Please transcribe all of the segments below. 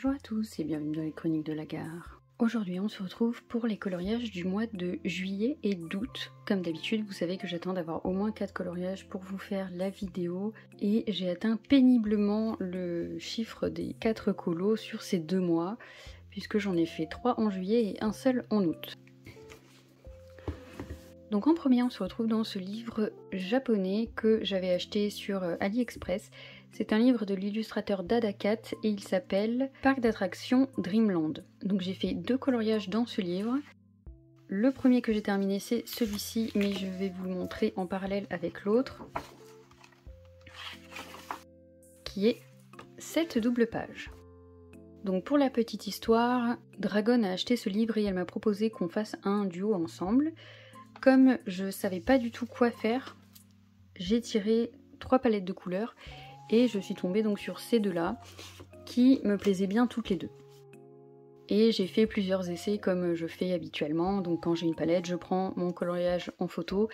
Bonjour à tous et bienvenue dans les chroniques de la gare. Aujourd'hui on se retrouve pour les coloriages du mois de juillet et d'août. Comme d'habitude vous savez que j'attends d'avoir au moins 4 coloriages pour vous faire la vidéo et j'ai atteint péniblement le chiffre des 4 colos sur ces 2 mois puisque j'en ai fait 3 en juillet et un seul en août. Donc en premier on se retrouve dans ce livre japonais que j'avais acheté sur AliExpress. C'est un livre de l'illustrateur Dada Cat et il s'appelle Parc d'attractions Dreamland. Donc j'ai fait 2 coloriages dans ce livre. Le premier que j'ai terminé c'est celui-ci, mais je vais vous le montrer en parallèle avec l'autre, qui est cette double page. Donc pour la petite histoire, Dragon a acheté ce livre et elle m'a proposé qu'on fasse un duo ensemble. Comme je savais pas du tout quoi faire, j'ai tiré 3 palettes de couleurs et je suis tombée donc sur ces deux-là qui me plaisaient bien toutes les deux. Et j'ai fait plusieurs essais comme je fais habituellement. Donc quand j'ai une palette, je prends mon coloriage en photo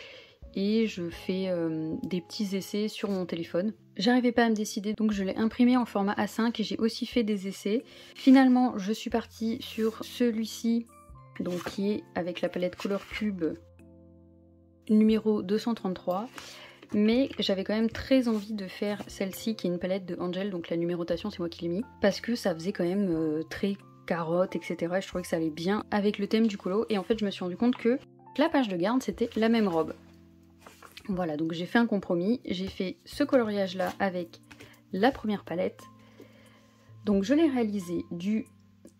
et je fais des petits essais sur mon téléphone. J'arrivais pas à me décider, donc je l'ai imprimé en format A5 et j'ai aussi fait des essais. Finalement, je suis partie sur celui-ci, donc qui est avec la palette Color Cube numéro 233. Mais j'avais quand même très envie de faire celle-ci qui est une palette de Angel, donc la numérotation c'est moi qui l'ai mis, parce que ça faisait quand même très carotte, etc. Et je trouvais que ça allait bien avec le thème du colo. Et en fait je me suis rendu compte que la page de garde c'était la même robe. Voilà, donc j'ai fait un compromis, j'ai fait ce coloriage là avec la première palette. Donc je l'ai réalisé du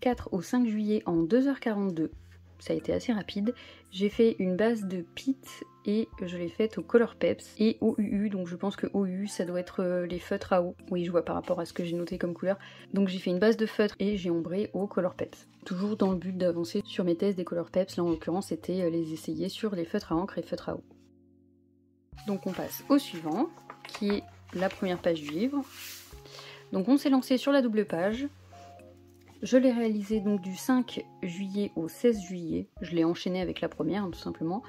4 au 5 juillet en 2h42. Ça a été assez rapide. J'ai fait une base de Pit et je l'ai faite au Color Peps et au UU, donc je pense que au UU ça doit être les feutres à eau. Oui, je vois par rapport à ce que j'ai noté comme couleur. Donc j'ai fait une base de feutre et j'ai ombré au Color Peps. Toujours dans le but d'avancer sur mes tests des Color Peps, là en l'occurrence c'était les essayer sur les feutres à encre et feutres à eau. Donc on passe au suivant, qui est la première page du livre. Donc on s'est lancé sur la double page. Je l'ai réalisé donc du 5 juillet au 16 juillet, je l'ai enchaîné avec la première tout simplement,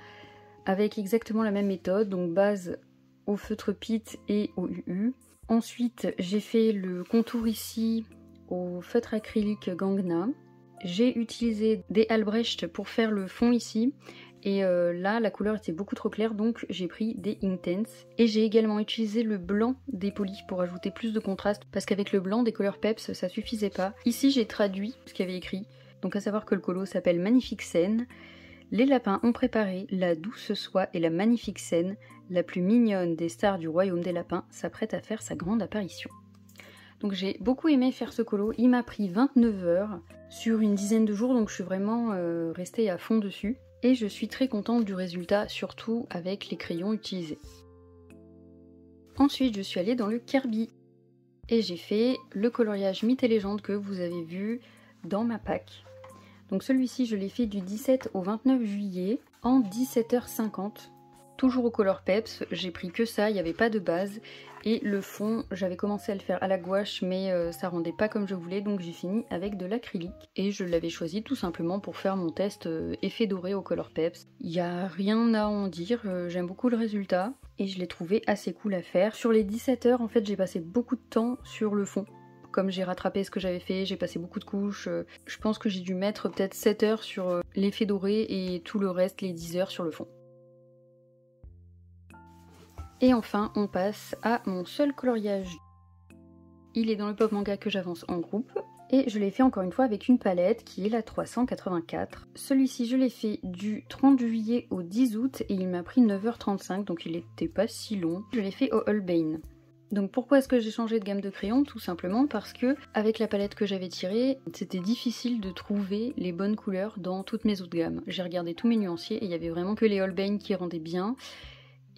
avec exactement la même méthode, donc base au feutre Pit et au UU. Ensuite j'ai fait le contour ici au feutre acrylique Gangna. J'ai utilisé des Albrecht pour faire le fond ici, et là la couleur était beaucoup trop claire donc j'ai pris des Intense. Et j'ai également utilisé le blanc des polis pour ajouter plus de contraste parce qu'avec le blanc des couleurs Peps ça suffisait pas. Ici j'ai traduit ce qu'il y avait écrit, donc à savoir que le colo s'appelle Magnifique Scène. Les lapins ont préparé la douce soie et la magnifique scène, la plus mignonne des stars du royaume des lapins s'apprête à faire sa grande apparition. Donc j'ai beaucoup aimé faire ce colo, il m'a pris 29 heures sur une dizaine de jours, donc je suis vraiment restée à fond dessus. Et je suis très contente du résultat, surtout avec les crayons utilisés. Ensuite je suis allée dans le Kirby et j'ai fait le coloriage Mythes et légendes que vous avez vu dans ma pack. Donc celui-ci je l'ai fait du 17 au 29 juillet en 17h50. Toujours au Color Peps, j'ai pris que ça, il n'y avait pas de base. Et le fond, j'avais commencé à le faire à la gouache, mais ça rendait pas comme je voulais, donc j'ai fini avec de l'acrylique. Et je l'avais choisi tout simplement pour faire mon test effet doré au Color Peps. Il n'y a rien à en dire, j'aime beaucoup le résultat, et je l'ai trouvé assez cool à faire. Sur les 17 heures, en fait, j'ai passé beaucoup de temps sur le fond. Comme j'ai rattrapé ce que j'avais fait, j'ai passé beaucoup de couches, je pense que j'ai dû mettre peut-être 7 heures sur l'effet doré et tout le reste, les 10 heures sur le fond. Et enfin, on passe à mon seul coloriage. Il est dans le pop manga que j'avance en groupe. Et je l'ai fait encore une fois avec une palette qui est la 384. Celui-ci, je l'ai fait du 30 juillet au 10 août et il m'a pris 9h35, donc il n'était pas si long. Je l'ai fait au Holbein. Donc pourquoi est-ce que j'ai changé de gamme de crayons? Tout simplement parce que avec la palette que j'avais tirée, c'était difficile de trouver les bonnes couleurs dans toutes mes autres gammes. J'ai regardé tous mes nuanciers et il y avait vraiment que les Holbein qui rendaient bien.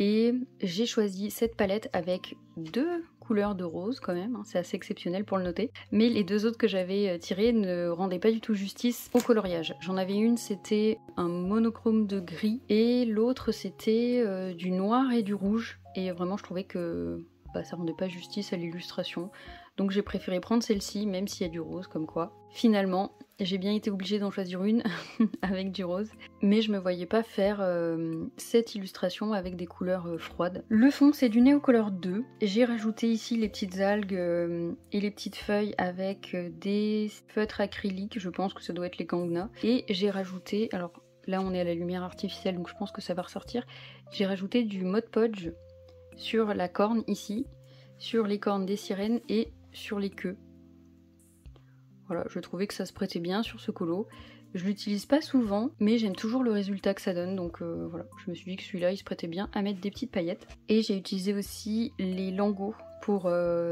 Et j'ai choisi cette palette avec 2 couleurs de rose quand même, hein, c'est assez exceptionnel pour le noter. Mais les 2 autres que j'avais tirées ne rendaient pas du tout justice au coloriage. J'en avais une, c'était un monochrome de gris, et l'autre c'était du noir et du rouge. Et vraiment je trouvais que bah, ça rendait pas justice à l'illustration. Donc j'ai préféré prendre celle-ci, même s'il y a du rose, comme quoi. Finalement, j'ai bien été obligée d'en choisir une avec du rose, mais je me voyais pas faire cette illustration avec des couleurs froides. Le fond, c'est du Neocolor 2. J'ai rajouté ici les petites algues et les petites feuilles avec des feutres acryliques, je pense que ça doit être les Gangna. Et j'ai rajouté, alors là on est à la lumière artificielle, donc je pense que ça va ressortir, j'ai rajouté du Mod Podge sur la corne ici, sur les cornes des sirènes et sur les queues. Voilà, je trouvais que ça se prêtait bien sur ce colo. Je l'utilise pas souvent, mais j'aime toujours le résultat que ça donne, donc voilà, je me suis dit que celui-là il se prêtait bien à mettre des petites paillettes. Et j'ai utilisé aussi les lingots pour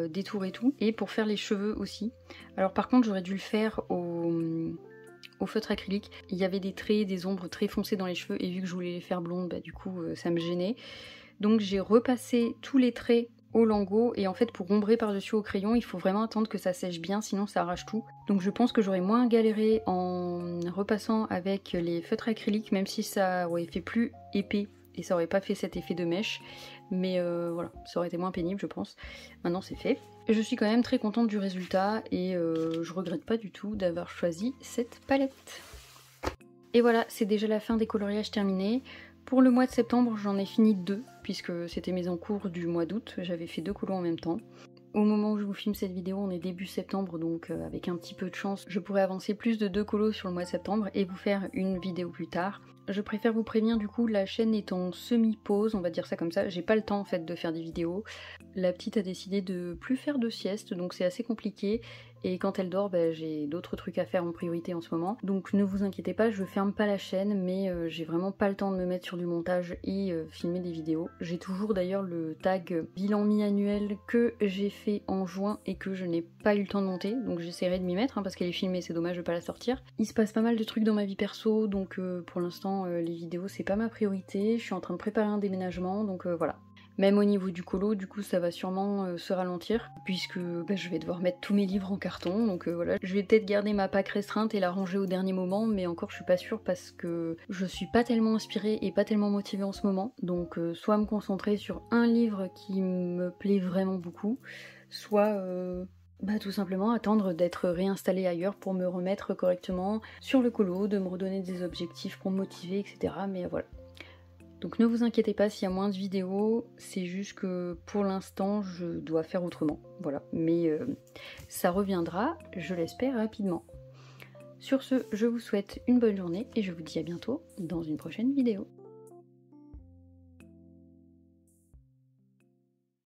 détourer tout, et pour faire les cheveux aussi. Alors par contre j'aurais dû le faire au feutre acrylique. Il y avait des traits, des ombres très foncées dans les cheveux, et vu que je voulais les faire blondes, bah du coup ça me gênait. Donc j'ai repassé tous les traits au lingot, et en fait pour ombrer par-dessus au crayon il faut vraiment attendre que ça sèche bien, sinon ça arrache tout. Donc je pense que j'aurais moins galéré en repassant avec les feutres acryliques, même si ça aurait fait plus épais et ça aurait pas fait cet effet de mèche, mais voilà, ça aurait été moins pénible je pense. Maintenant c'est fait. Je suis quand même très contente du résultat et je regrette pas du tout d'avoir choisi cette palette. Et voilà, c'est déjà la fin des coloriages terminés. Pour le mois de septembre, j'en ai fini 2, puisque c'était mes encours du mois d'août, j'avais fait 2 colos en même temps. Au moment où je vous filme cette vidéo, on est début septembre, donc avec un petit peu de chance, je pourrais avancer plus de 2 colos sur le mois de septembre et vous faire une vidéo plus tard. Je préfère vous prévenir du coup, la chaîne est en semi-pause, on va dire ça comme ça, j'ai pas le temps en fait de faire des vidéos. La petite a décidé de plus faire de sieste, donc c'est assez compliqué. Et quand elle dort, bah, j'ai d'autres trucs à faire en priorité en ce moment. Donc ne vous inquiétez pas, je ferme pas la chaîne, mais j'ai vraiment pas le temps de me mettre sur du montage et filmer des vidéos. J'ai toujours d'ailleurs le tag bilan mi-annuel que j'ai fait en juin et que je n'ai pas eu le temps de monter. Donc j'essaierai de m'y mettre, hein, parce qu'elle est filmée, c'est dommage de pas la sortir. Il se passe pas mal de trucs dans ma vie perso, donc pour l'instant les vidéos c'est pas ma priorité. Je suis en train de préparer un déménagement, donc voilà. Même au niveau du colo, du coup ça va sûrement se ralentir, puisque bah, je vais devoir mettre tous mes livres en carton, donc voilà. Je vais peut-être garder ma PAC restreinte et la ranger au dernier moment, mais encore je suis pas sûre parce que je suis pas tellement inspirée et pas tellement motivée en ce moment, donc soit me concentrer sur un livre qui me plaît vraiment beaucoup, soit bah, tout simplement attendre d'être réinstallée ailleurs pour me remettre correctement sur le colo, de me redonner des objectifs pour me motiver, etc. Mais voilà. Donc ne vous inquiétez pas s'il y a moins de vidéos, c'est juste que pour l'instant je dois faire autrement, voilà. Mais ça reviendra, je l'espère, rapidement. Sur ce, je vous souhaite une bonne journée et je vous dis à bientôt dans une prochaine vidéo.